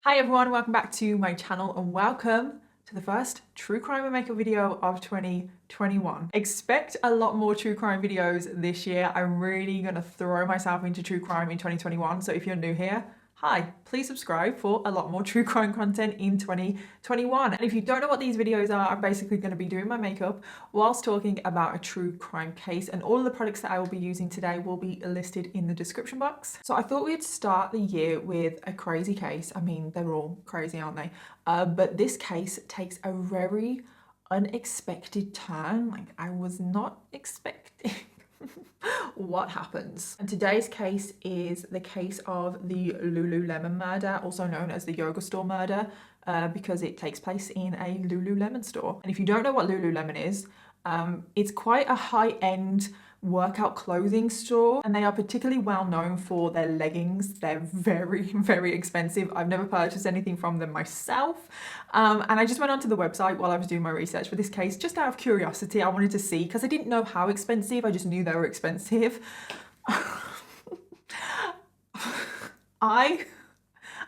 Hi everyone, welcome back to my channel and welcome to the first true crime and makeup video of 2021. Expect a lot more true crime videos this year. I'm really gonna throw myself into true crime in 2021. So if you're new here, hi, please subscribe for a lot more true crime content in 2021. And if you don't know what these videos are, I'm basically going to be doing my makeup whilst talking about a true crime case, and all of the products that I will be using today will be listed in the description box. So I thought we'd start the year with a crazy case. I mean, they're all crazy, aren't they? But this case takes a very unexpected turn. Like, I was not expecting what happens. And today's case is the case of the Lululemon murder, also known as the yoga store murder, because it takes place in a Lululemon store. And if you don't know what Lululemon is, it's quite a high-end workout clothing store, and they are particularly well known for their leggings. They're very, very expensive. I've never purchased anything from them myself, and I just went onto the website while I was doing my research for this case just out of curiosity. I wanted to see, because I didn't know how expensive, I just knew they were expensive.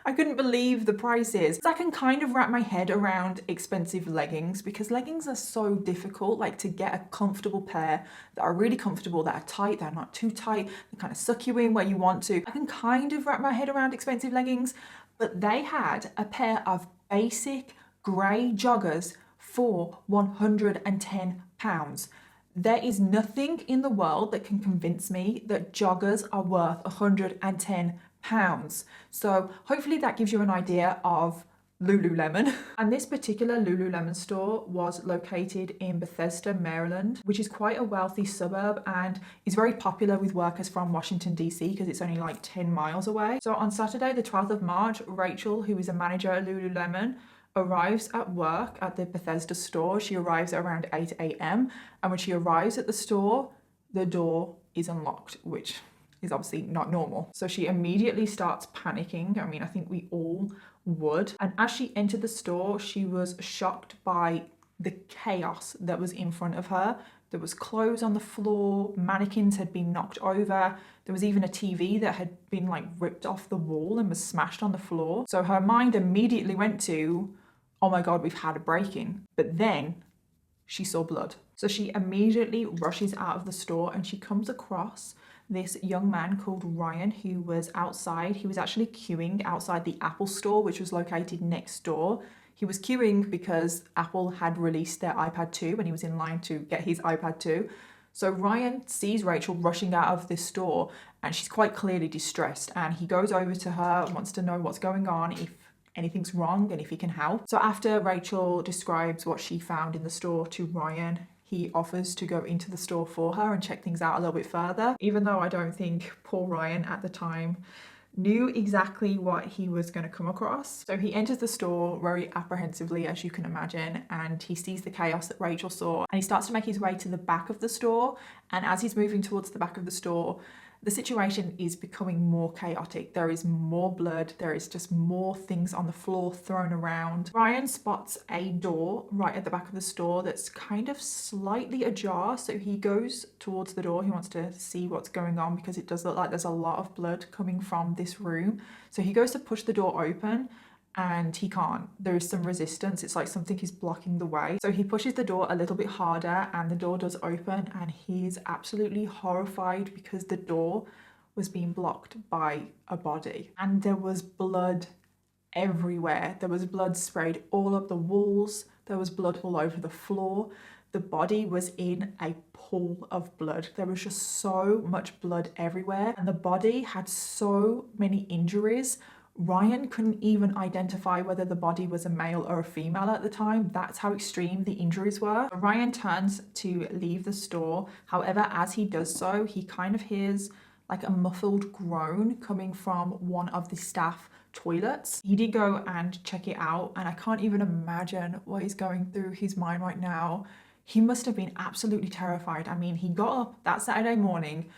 I couldn't believe the prices. I can kind of wrap my head around expensive leggings, because leggings are so difficult, like to get a comfortable pair that are really comfortable, that are tight, they're not too tight, they kind of suck you in where you want to. I can kind of wrap my head around expensive leggings, but they had a pair of basic grey joggers for £110. There is nothing in the world that can convince me that joggers are worth £110. So hopefully that gives you an idea of Lululemon. And this particular Lululemon store was located in Bethesda, Maryland, which is quite a wealthy suburb and is very popular with workers from Washington, DC, because it's only like 10 miles away. So on Saturday, the 12th of March, Rachel, who is a manager at Lululemon, arrives at work at the Bethesda store. She arrives at around 8 a.m. And when she arrives at the store, the door is unlocked, which is obviously not normal. So she immediately starts panicking. I mean, I think we all would. And as she entered the store, she was shocked by the chaos that was in front of her. There was clothes on the floor, mannequins had been knocked over. There was even a TV that had been like ripped off the wall and was smashed on the floor. So her mind immediately went to, oh my God, we've had a break-in. But then she saw blood. So she immediately rushes out of the store and she comes across this young man called Ryan, who was outside. He was actually queuing outside the Apple store, which was located next door. He was queuing because Apple had released their iPad 2 and he was in line to get his iPad 2. So Ryan sees Rachel rushing out of this store and she's quite clearly distressed, and he goes over to her, wants to know what's going on, if anything's wrong and if he can help. So after Rachel describes what she found in the store to Ryan, he offers to go into the store for her and check things out a little bit further, even though I don't think poor Ryan at the time knew exactly what he was going to come across. So he enters the store very apprehensively, as you can imagine, and he sees the chaos that Rachel saw, and he starts to make his way to the back of the store. And as he's moving towards the back of the store, the situation is becoming more chaotic. There is more blood. There is just more things on the floor thrown around. Ryan spots a door right at the back of the store that's kind of slightly ajar. So he goes towards the door. He wants to see what's going on because it does look like there's a lot of blood coming from this room. So he goes to push the door open, and he can't. There is some resistance. It's like something is blocking the way. So he pushes the door a little bit harder and the door does open, and he's absolutely horrified because the door was being blocked by a body. And there was blood everywhere. There was blood sprayed all up the walls. There was blood all over the floor. The body was in a pool of blood. There was just so much blood everywhere, and the body had so many injuries. Ryan couldn't even identify whether the body was a male or a female at the time. That's how extreme the injuries were. Ryan turns to leave the store. However, as he does so, he kind of hears like a muffled groan coming from one of the staff toilets. He did go and check it out, and I can't even imagine what is going through his mind right now. He must have been absolutely terrified. I mean, he got up that Saturday morning,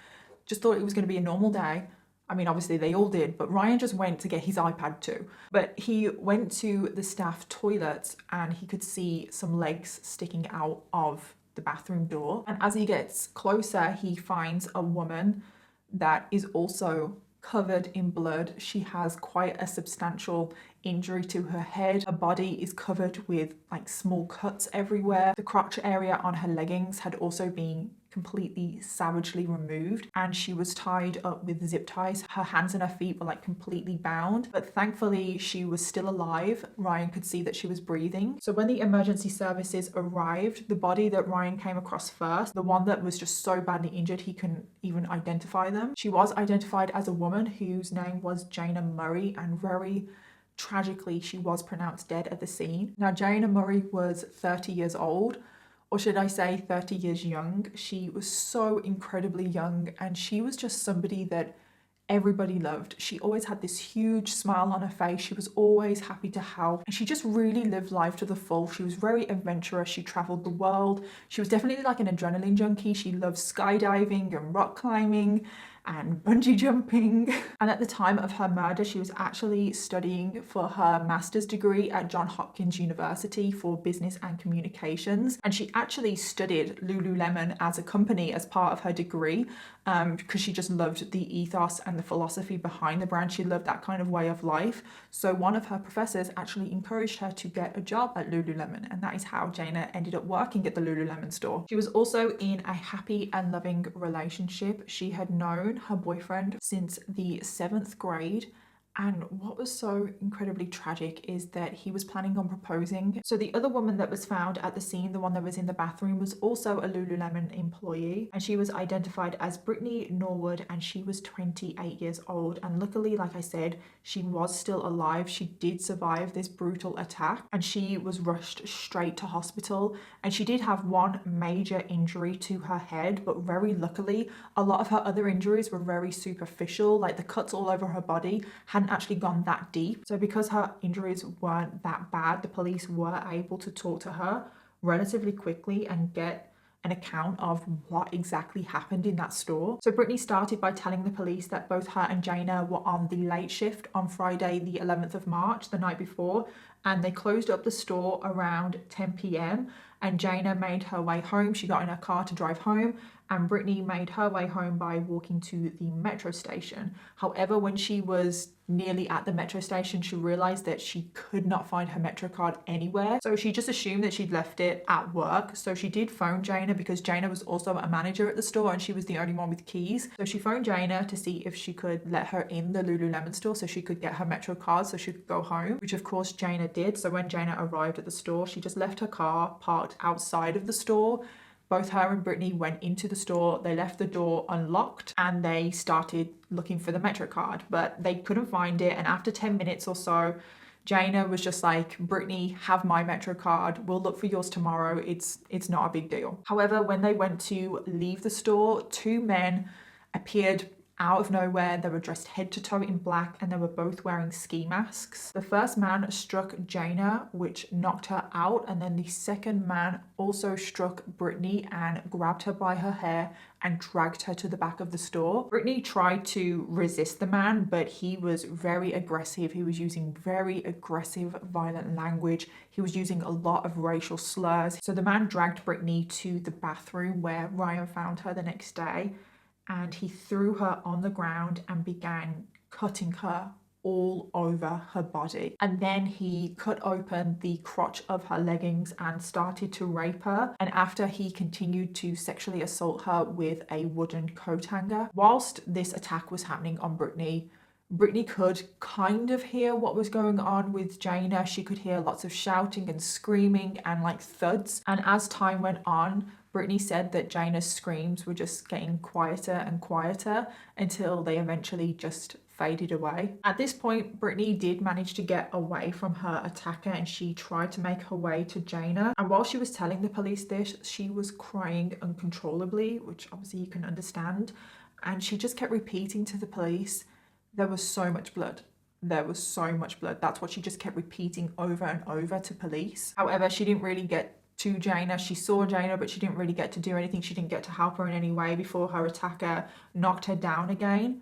just thought it was going to be a normal day. I mean, obviously they all did, but Ryan just went to get his iPad 2. But he went to the staff toilets and he could see some legs sticking out of the bathroom door. And as he gets closer, he finds a woman that is also covered in blood. She has quite a substantial injury to her head. Her body is covered with like small cuts everywhere. The crotch area on her leggings had also been completely savagely removed, and she was tied up with zip ties. Her hands and her feet were like completely bound, but thankfully she was still alive. Ryan could see that she was breathing. So when the emergency services arrived, the body that Ryan came across first, the one that was just so badly injured he couldn't even identify them, she was identified as a woman whose name was Jaina Murray, and very tragically she was pronounced dead at the scene. Now Jaina Murray was 30 years old, or should I say 30 years young. She was so incredibly young, and she was just somebody that everybody loved. She always had this huge smile on her face. She was always happy to help, and she just really lived life to the full. She was very adventurous. She traveled the world. She was definitely like an adrenaline junkie. She loved skydiving and rock climbing and bungee jumping. And at the time of her murder, she was actually studying for her master's degree at Johns Hopkins University for business and communications. And she actually studied Lululemon as a company as part of her degree, because she just loved the ethos and the philosophy behind the brand. She loved that kind of way of life. So one of her professors actually encouraged her to get a job at Lululemon, and that is how Jaina ended up working at the Lululemon store. She was also in a happy and loving relationship. She had known her boyfriend since the 7th grade. And what was so incredibly tragic is that he was planning on proposing. So the other woman that was found at the scene, the one that was in the bathroom, was also a Lululemon employee, and she was identified as Brittany Norwood, and she was 28 years old. And luckily, like I said, she was still alive. She did survive this brutal attack, and she was rushed straight to hospital. And she did have one major injury to her head, but very luckily, a lot of her other injuries were very superficial, like the cuts all over her body hadn't actually gone that deep. So because her injuries weren't that bad, the police were able to talk to her relatively quickly and get an account of what exactly happened in that store. So Brittany started by telling the police that both her and Jaina were on the late shift on Friday the 11th of March, the night before, and they closed up the store around 10 p.m. and Jaina made her way home. She got in her car to drive home, and Brittany made her way home by walking to the metro station. However, when she was nearly at the metro station, she realized that she could not find her metro card anywhere. So she just assumed that she'd left it at work. So she did phone Jaina, because Jaina was also a manager at the store and she was the only one with keys. So she phoned Jaina to see if she could let her in the Lululemon store so she could get her metro card so she could go home, which of course Jaina did. So when Jaina arrived at the store, she just left her car parked outside of the store. Both her and Brittany went into the store, they left the door unlocked, and they started looking for the metro card, but they couldn't find it. And after 10 minutes or so, Jaina was just like, Brittany, have my metro card, we'll look for yours tomorrow, it's not a big deal. However, when they went to leave the store, two men appeared out of nowhere. They were dressed head to toe in black, and they were both wearing ski masks. The first man struck Jaina, which knocked her out, and then the second man also struck Brittany and grabbed her by her hair and dragged her to the back of the store. Brittany tried to resist the man, but he was very aggressive. He was using very aggressive, violent language. He was using a lot of racial slurs. So the man dragged Brittany to the bathroom where Ryan found her the next day, and he threw her on the ground and began cutting her all over her body. And then he cut open the crotch of her leggings and started to rape her. And after, he continued to sexually assault her with a wooden coat hanger. Whilst this attack was happening on Brittany, Brittany could kind of hear what was going on with Jaina. She could hear lots of shouting and screaming and like thuds. And as time went on, Brittany said that Jaina's screams were just getting quieter and quieter until they eventually just faded away. At this point, Brittany did manage to get away from her attacker, and she tried to make her way to Jaina. And while she was telling the police this, she was crying uncontrollably, which obviously you can understand. And she just kept repeating to the police, there was so much blood. There was so much blood. That's what she just kept repeating over and over to police. However, she didn't really get to Jaina. She saw Jaina, but she didn't really get to do anything. She didn't get to help her in any way before her attacker knocked her down again,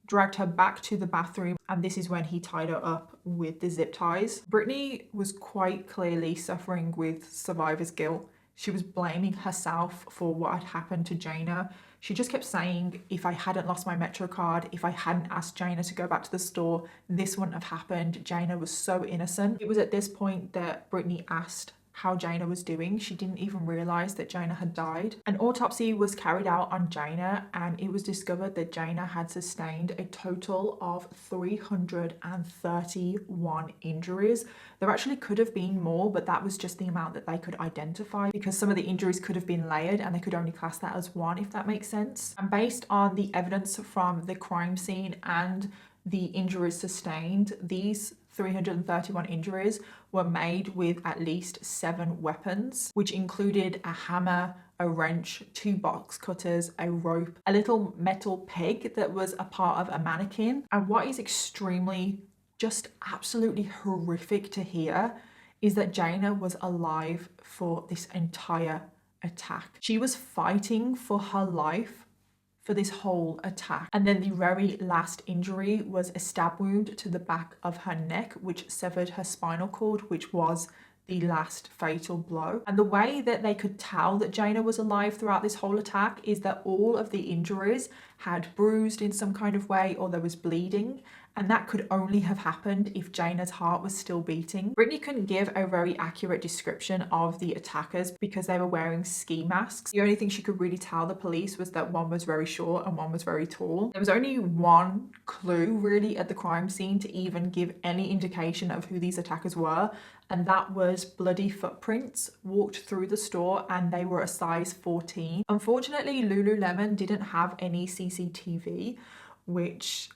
dragged her back to the bathroom, and this is when he tied her up with the zip ties. Brittany was quite clearly suffering with survivor's guilt. She was blaming herself for what had happened to Jaina. She just kept saying, if I hadn't lost my Metro card, if I hadn't asked Jaina to go back to the store, this wouldn't have happened. Jaina was so innocent. It was at this point that Brittany asked how Jaina was doing. She didn't even realise that Jaina had died. An autopsy was carried out on Jaina, and it was discovered that Jaina had sustained a total of 331 injuries. There actually could have been more, but that was just the amount that they could identify, because some of the injuries could have been layered and they could only class that as one, if that makes sense. And based on the evidence from the crime scene and the injuries sustained, these 331 injuries were made with at least 7 weapons, which included a hammer, a wrench, 2 box cutters, a rope, a little metal peg that was a part of a mannequin. And what is extremely, just absolutely horrific to hear is that Jaina was alive for this entire attack. She was fighting for her life for this whole attack. And then the very last injury was a stab wound to the back of her neck, which severed her spinal cord, which was the last fatal blow. And the way that they could tell that Jaina was alive throughout this whole attack is that all of the injuries had bruised in some kind of way, or there was bleeding. And that could only have happened if Jaina's heart was still beating. Brittany couldn't give a very accurate description of the attackers because they were wearing ski masks. The only thing she could really tell the police was that one was very short and one was very tall. There was only one clue really at the crime scene to even give any indication of who these attackers were, and that was bloody footprints walked through the store, and they were a size 14. Unfortunately, Lululemon didn't have any CCTV, which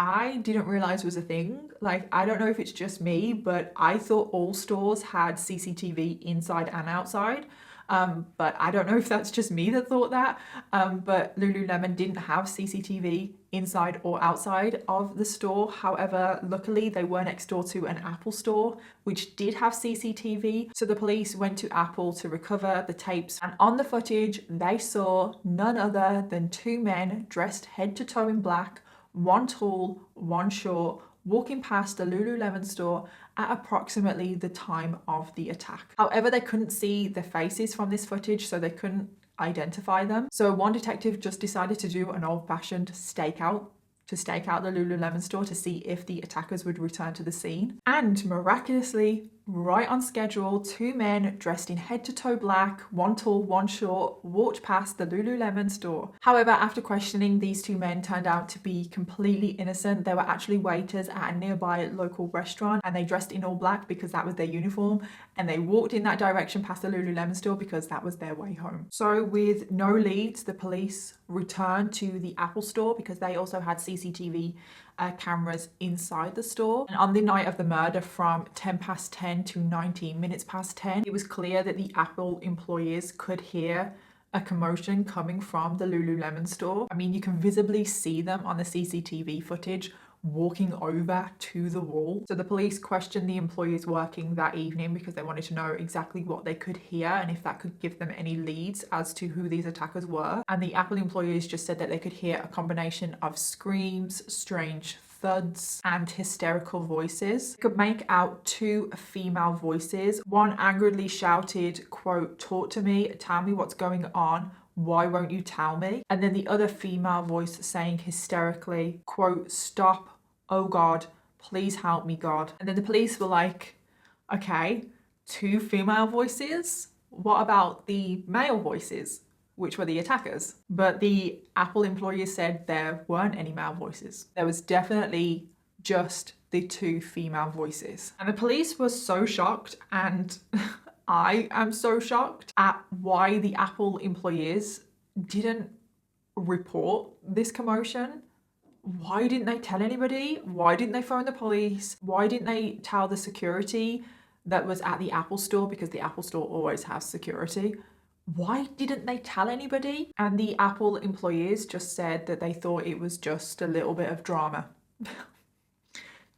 I didn't realize was a thing. Like, I don't know if it's just me, but I thought all stores had CCTV inside and outside. But I don't know if that's just me that thought that. But Lululemon didn't have CCTV inside or outside of the store. However, luckily they were next door to an Apple store, which did have CCTV. So the police went to Apple to recover the tapes. And on the footage, they saw none other than 2 men dressed head to toe in black, one tall, one short, walking past the Lululemon store at approximately the time of the attack. However, they couldn't see the faces from this footage, so they couldn't identify them. So one detective just decided to do an old-fashioned stakeout the Lululemon store to see if the attackers would return to the scene. And miraculously, right on schedule, 2 men dressed in head-to-toe black, one tall, one short, walked past the Lululemon store. However, after questioning, these 2 men turned out to be completely innocent. They were actually waiters at a nearby local restaurant, and they dressed in all black because that was their uniform, and they walked in that direction past the Lululemon store because that was their way home. So with no leads, the police returned to the Apple store because they also had CCTV cameras inside the store. And on the night of the murder, from 10 to 19 minutes past 10, it was clear that the Apple employees could hear a commotion coming from the Lululemon store. I mean, you can visibly see them on the CCTV footage walking over to the wall. So the police questioned the employees working that evening because they wanted to know exactly what they could hear and if that could give them any leads as to who these attackers were. And the Apple employees just said that they could hear a combination of screams, strange thuds, and hysterical voices. They could make out 2 female voices. One angrily shouted, quote, "Talk to me, tell me what's going on. Why won't you tell me?" And then the other female voice saying hysterically, quote, "Stop, oh God, please help me, God." And then the police were like, okay, 2 female voices? What about the male voices, which were the attackers? But the Apple employees said there weren't any male voices. There was definitely just the 2 female voices. And the police were so shocked, and I am so shocked at why the Apple employees didn't report this commotion. Why didn't they tell anybody? Why didn't they phone the police? Why didn't they tell the security that was at the Apple store? Because the Apple store always has security. Why didn't they tell anybody? And the Apple employees just said that they thought it was just a little bit of drama.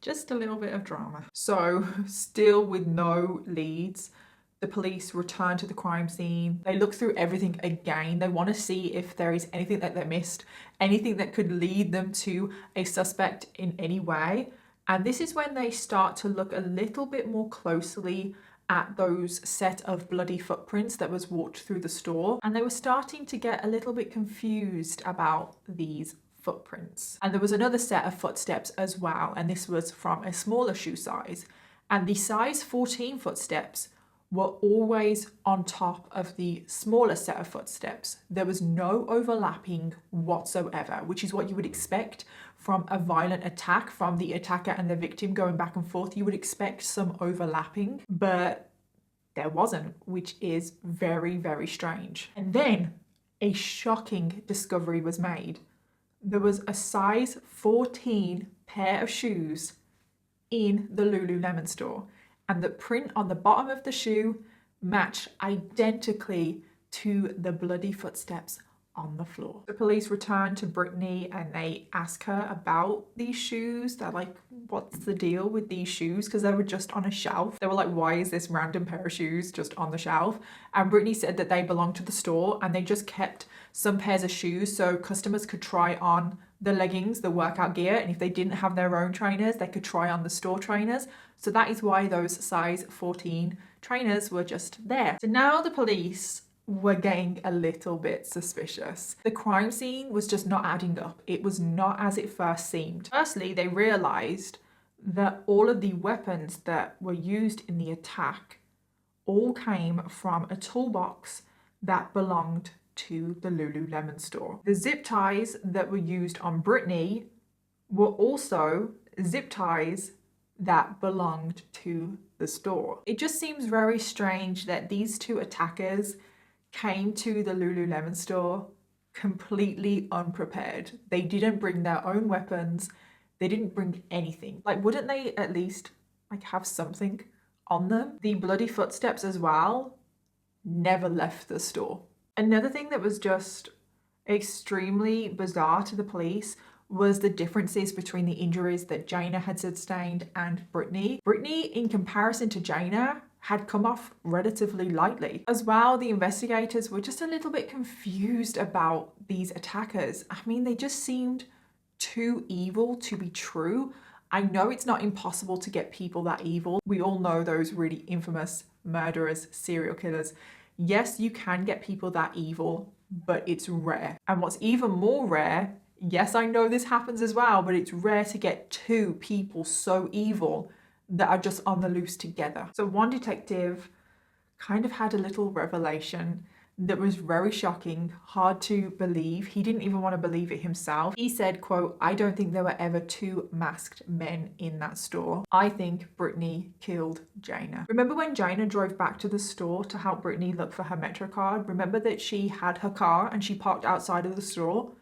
Just a little bit of drama. So still with no leads, the police return to the crime scene. They look through everything again. They want to see if there is anything that they missed, anything that could lead them to a suspect in any way. And this is when they start to look a little bit more closely at those set of bloody footprints that was walked through the store, and they were starting to get a little bit confused about these footprints. And there was another set of footsteps as well, and this was from a smaller shoe size, and the size 14 footsteps were always on top of the smaller set of footsteps. There was no overlapping whatsoever, which is what you would expect from a violent attack, from the attacker and the victim going back and forth. You would expect some overlapping, but there wasn't, which is very, very strange. And then a shocking discovery was made. There was a size 14 pair of shoes in the Lululemon store, and the print on the bottom of the shoe matched identically to the bloody footsteps on the floor. The police returned to Brittany and they asked her about these shoes. They're like, what's the deal with these shoes? Because they were just on a shelf. They were like, why is this random pair of shoes just on the shelf? And Brittany said that they belonged to the store and they just kept some pairs of shoes so customers could try on the leggings, the workout gear, and if they didn't have their own trainers, they could try on the store trainers. So that is why those size 14 trainers were just there. So now the police were getting a little bit suspicious. The crime scene was just not adding up. It was not as it first seemed. Firstly, they realized that all of the weapons that were used in the attack all came from a toolbox that belonged to the Lululemon store. The zip ties that were used on Brittany were also zip ties that belonged to the store. It just seems very strange that these two attackers came to the Lululemon store completely unprepared. They didn't bring their own weapons. They didn't bring anything. Like, wouldn't they at least like have something on them? The bloody footsteps as well never left the store. Another thing that was just extremely bizarre to the police was the differences between the injuries that Jaina had sustained and Brittany. Brittany, in comparison to Jaina, had come off relatively lightly. As well, the investigators were just a little bit confused about these attackers. I mean, they just seemed too evil to be true. I know it's not impossible to get people that evil. We all know those really infamous murderers, serial killers. Yes, you can get people that evil, but it's rare. And what's even more rare, yes, I know this happens as well, but it's rare to get two people so evil that are just on the loose together. So one detective kind of had a little revelation that was very shocking, hard to believe. He didn't even want to believe it himself. He said, quote, "I don't think there were ever two masked men in that store. I think Brittany killed Jaina." Remember when Jaina drove back to the store to help Brittany look for her Metro card? Remember that she had her car and she parked outside of the store?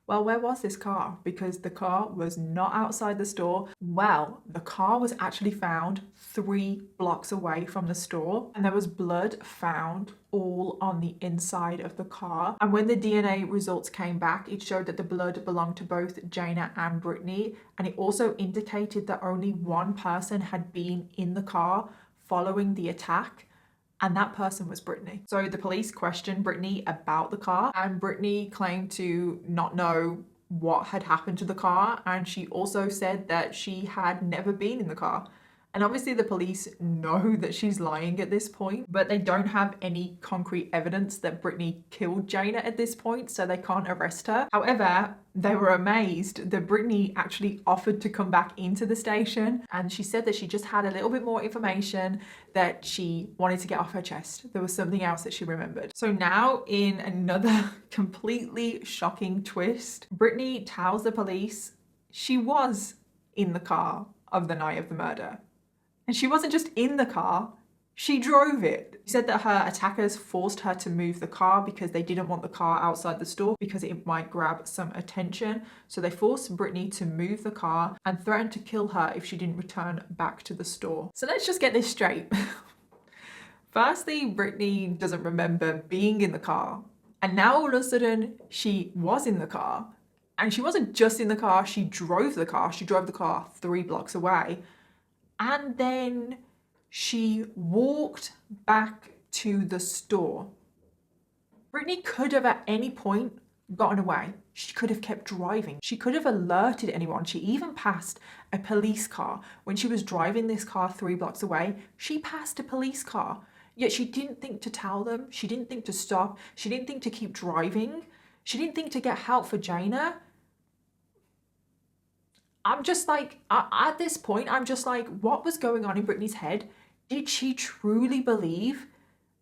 Well, where was this car? Because the car was not outside the store. Well, the car was actually found 3 blocks away from the store, and there was blood found all on the inside of the car. And when the DNA results came back, it showed that the blood belonged to both Jaina and Brittany, and it also indicated that only one person had been in the car following the attack, and that person was Brittany. So the police questioned Brittany about the car, and Brittany claimed to not know what had happened to the car, and she also said that she had never been in the car. And obviously the police know that she's lying at this point, but they don't have any concrete evidence that Brittany killed Jaina at this point, so they can't arrest her. However, they were amazed that Brittany actually offered to come back into the station, and she said that she just had a little bit more information that she wanted to get off her chest. There was something else that she remembered. So now, in another completely shocking twist, Brittany tells the police she was in the car of the night of the murder. And she wasn't just in the car, she drove it. She said that her attackers forced her to move the car because they didn't want the car outside the store because it might grab some attention. So they forced Brittany to move the car and threatened to kill her if she didn't return back to the store. So let's just get this straight. Firstly, Brittany doesn't remember being in the car. And now all of a sudden she was in the car. And she wasn't just in the car, she drove the car. She drove the car 3 blocks away. And then she walked back to the store. Brittany could have at any point gotten away. she could have kept driving. She could have alerted anyone. She even passed a police car. When she was driving this car 3 blocks away, she passed a police car. Yet she didn't think to tell them. She didn't think to stop. She didn't think to keep driving. She didn't think to get help for Jaina. I'm just like, at this point, I'm just like, what was going on in Brittany's head? Did she truly believe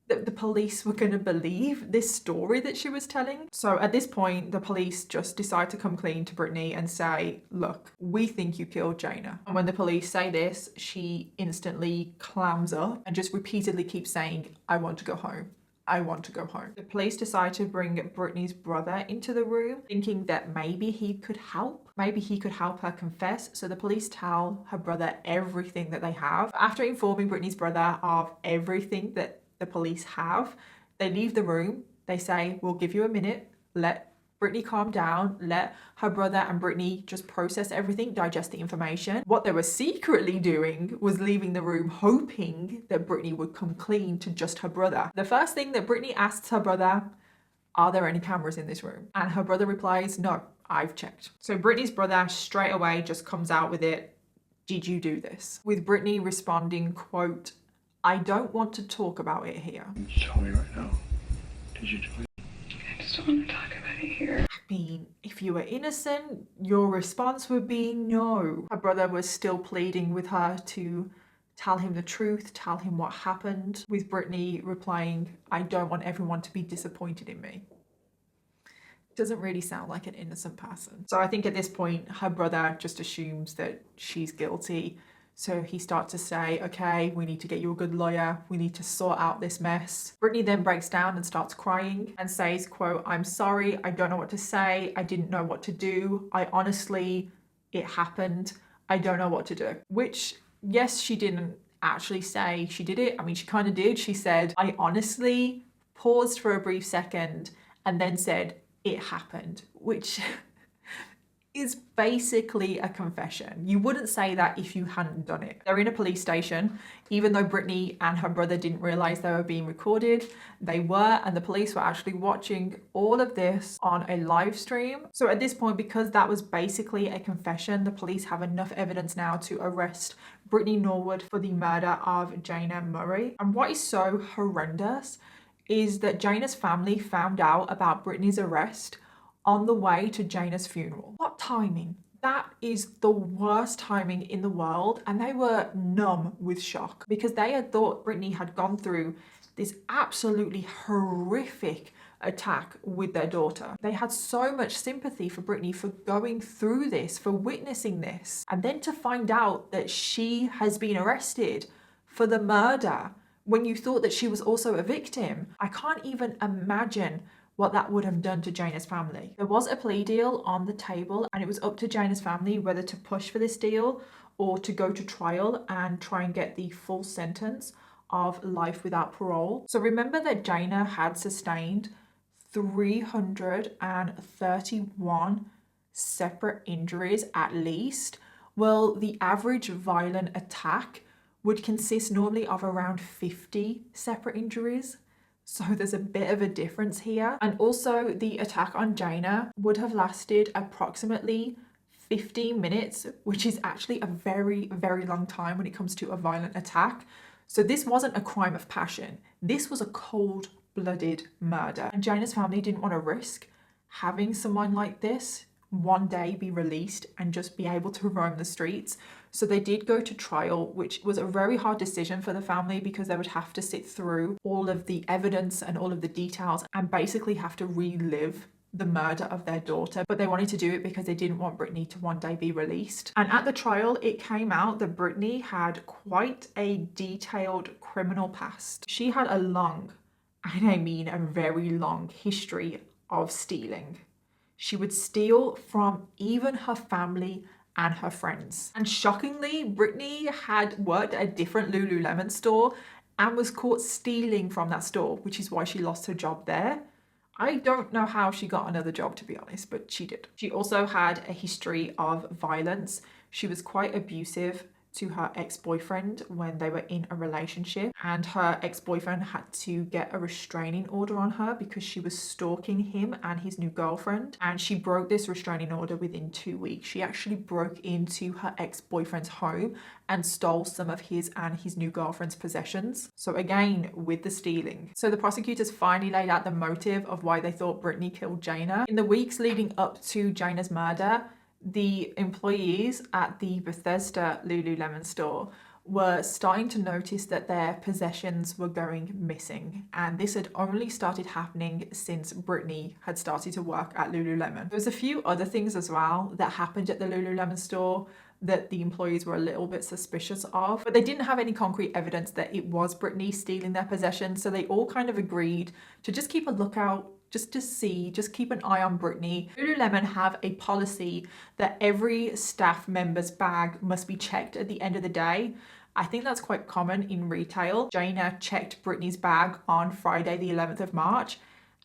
that the police were going to believe this story that she was telling? So at this point, the police just decide to come clean to Brittany and say, look, we think you killed Jaina. And when the police say this, she instantly clams up and just repeatedly keeps saying, I want to go home. I want to go home. The police decide to bring Brittany's brother into the room, thinking that maybe he could help. Maybe he could help her confess. So the police tell her brother everything that they have. After informing Brittany's brother of everything that the police have, they leave the room. They say, we'll give you a minute. Let Brittany calm down, let her brother and Brittany just process everything, digest the information. What they were secretly doing was leaving the room hoping that Brittany would come clean to just her brother. The first thing that Brittany asks her brother, are there any cameras in this room? And her brother replies, no, I've checked. So Brittany's brother straight away just comes out with it, did you do this? With Brittany responding, quote, I don't want to talk about it here. Tell me right now, did you do it? I just don't want to talk about it here. I mean, if you were innocent, your response would be no. Her brother was still pleading with her to tell him the truth, tell him what happened, with Brittany replying, I don't want everyone to be disappointed in me. Doesn't really sound like an innocent person. So I think at this point, her brother just assumes that she's guilty. So he starts to say, okay, we need to get you a good lawyer. We need to sort out this mess. Brittany then breaks down and starts crying and says, quote, I'm sorry. I don't know what to say. I didn't know what to do. It happened. I don't know what to do. Which, yes, she didn't actually say she did it. I mean, she kind of did. She said, I honestly paused for a brief second and then said, it happened, which is basically a confession. You wouldn't say that if you hadn't done it. They're in a police station. Even though Brittany and her brother didn't realize they were being recorded, they were, and the police were actually watching all of this on a live stream. So at this point, because that was basically a confession, the police have enough evidence now to arrest Brittany Norwood for the murder of Jaina Murray. And what is so horrendous is that Jaina's family found out about Brittany's arrest on the way to Jaina's funeral. What timing? That is the worst timing in the world, and they were numb with shock because they had thought Brittany had gone through this absolutely horrific attack with their daughter. They had so much sympathy for Brittany for going through this, for witnessing this, and then to find out that she has been arrested for the murder when you thought that she was also a victim. I can't even imagine what that would have done to Jaina's family. There was a plea deal on the table, and it was up to Jaina's family whether to push for this deal or to go to trial and try and get the full sentence of life without parole. So remember that Jaina had sustained 331 separate injuries at least. Well, the average violent attack would consist normally of around 50 separate injuries. So there's a bit of a difference here. And also the attack on Jaina would have lasted approximately 15 minutes, which is actually a very, very long time when it comes to a violent attack. So this wasn't a crime of passion. This was a cold-blooded murder. And Jaina's family didn't want to risk having someone like this one day be released and just be able to roam the streets. So they did go to trial, which was a very hard decision for the family because they would have to sit through all of the evidence and all of the details and basically have to relive the murder of their daughter. But they wanted to do it because they didn't want Brittany to one day be released. And at the trial, it came out that Brittany had quite a detailed criminal past. She had a long, and I mean a very long, history of stealing. She would steal from even her family and her friends. And shockingly, Brittany had worked at a different Lululemon store and was caught stealing from that store, which is why she lost her job there. I don't know how she got another job, to be honest, but she did. She also had a history of violence. She was quite abusive to her ex-boyfriend when they were in a relationship, and her ex-boyfriend had to get a restraining order on her because she was stalking him and his new girlfriend, and she broke this restraining order within 2 weeks. She actually broke into her ex-boyfriend's home and stole some of his and his new girlfriend's possessions. So again, with the stealing. So the prosecutors finally laid out the motive of why they thought Brittany killed Jaina. In the weeks leading up to Jaina's murder, the employees at the Bethesda Lululemon store were starting to notice that their possessions were going missing, and this had only started happening since Brittany had started to work at Lululemon. There was a few other things as well that happened at the Lululemon store that the employees were a little bit suspicious of, but they didn't have any concrete evidence that it was Brittany stealing their possessions, so they all kind of agreed to just keep a lookout, just keep an eye on Brittany. Lululemon have a policy that every staff member's bag must be checked at the end of the day. I think that's quite common in retail. Jaina checked Brittany's bag on Friday the 11th of March,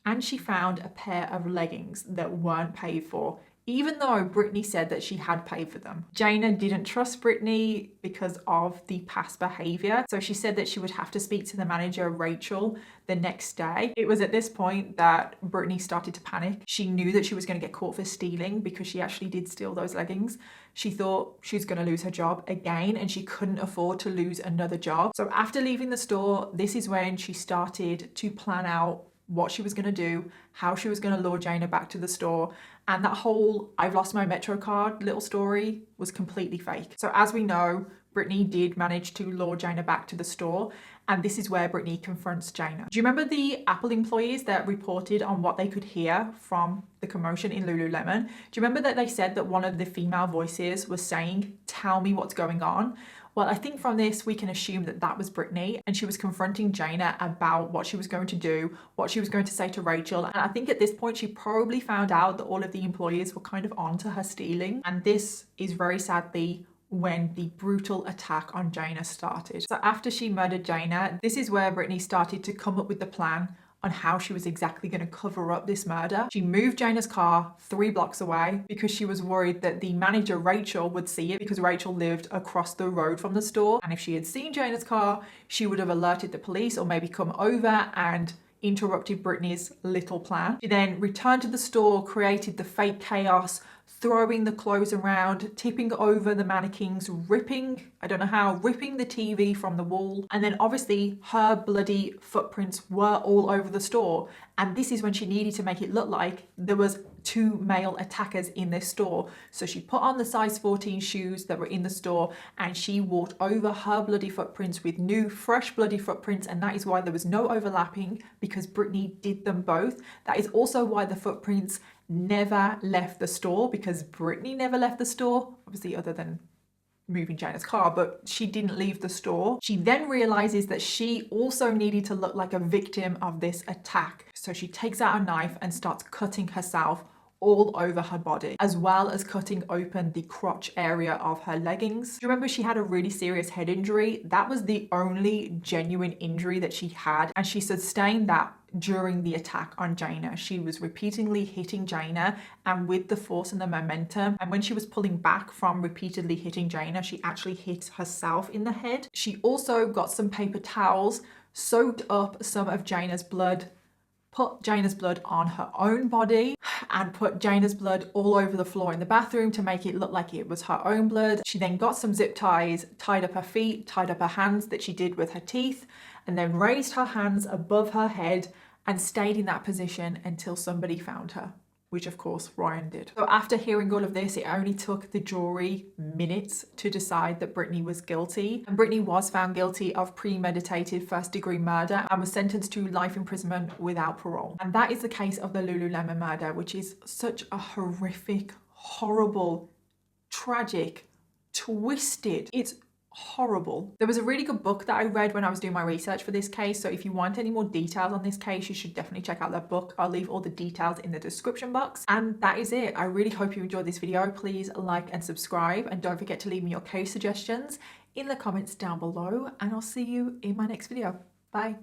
and she found a pair of leggings that weren't paid for, even though Brittany said that she had paid for them. Jaina didn't trust Brittany because of the past behavior, so she said that she would have to speak to the manager, Rachel, the next day. It was at this point that Brittany started to panic. She knew that she was going to get caught for stealing because she actually did steal those leggings. She thought she was going to lose her job again, and she couldn't afford to lose another job. So after leaving the store, this is when she started to plan out what she was going to do, how she was going to lure Jaina back to the store, and that whole "I've lost my Metro card" little story was completely fake. So as we know, Brittany did manage to lure Jaina back to the store, and this is where Brittany confronts Jaina. Do you remember the Apple employees that reported on what they could hear from the commotion in Lululemon? Do you remember that they said that one of the female voices was saying, "Tell me what's going on"? Well, I think from this, we can assume that that was Brittany, and she was confronting Jaina about what she was going to do, what she was going to say to Rachel. And I think at this point, she probably found out that all of the employees were kind of onto her stealing. And this is very sadly when the brutal attack on Jaina started. So after she murdered Jaina, this is where Brittany started to come up with the plan on how she was exactly going to cover up this murder. She moved Jaina's car 3 blocks away because she was worried that the manager, Rachel, would see it, because Rachel lived across the road from the store. And if she had seen Jaina's car, she would have alerted the police or maybe come over and interrupted Brittany's little plan. She then returned to the store, created the fake chaos, throwing the clothes around, tipping over the mannequins, ripping the TV from the wall. And then obviously her bloody footprints were all over the store. And this is when she needed to make it look like there was 2 male attackers in this store. So she put on the size 14 shoes that were in the store, and she walked over her bloody footprints with new, fresh bloody footprints. And that is why there was no overlapping, because Brittany did them both. That is also why the footprints never left the store, because Brittany never left the store, obviously other than moving Jaina's car, but she didn't leave the store. She then realizes that she also needed to look like a victim of this attack. So she takes out a knife and starts cutting herself all over her body, as well as cutting open the crotch area of her leggings. Do you remember she had a really serious head injury? That was the only genuine injury that she had, and she sustained that during the attack on Jaina. She was repeatedly hitting Jaina, and with the force and the momentum, and when she was pulling back from repeatedly hitting Jaina, she actually hit herself in the head. She also got some paper towels, soaked up some of Jaina's blood, put Jaina's blood on her own body, and put Jaina's blood all over the floor in the bathroom to make it look like it was her own blood. She then got some zip ties, tied up her feet, tied up her hands that she did with her teeth, and then raised her hands above her head and stayed in that position until somebody found her, which of course Ryan did. So after hearing all of this, it only took the jury minutes to decide that Brittany was guilty. And Brittany was found guilty of premeditated first-degree murder and was sentenced to life imprisonment without parole. And that is the case of the Lululemon murder, which is such a horrific, horrible, tragic, twisted, it's horrible. There was a really good book that I read when I was doing my research for this case, so if you want any more details on this case, you should definitely check out that book. I'll leave all the details in the description box. And that is it. I really hope you enjoyed this video. Please like and subscribe, and don't forget to leave me your case suggestions in the comments down below, and I'll see you in my next video. Bye.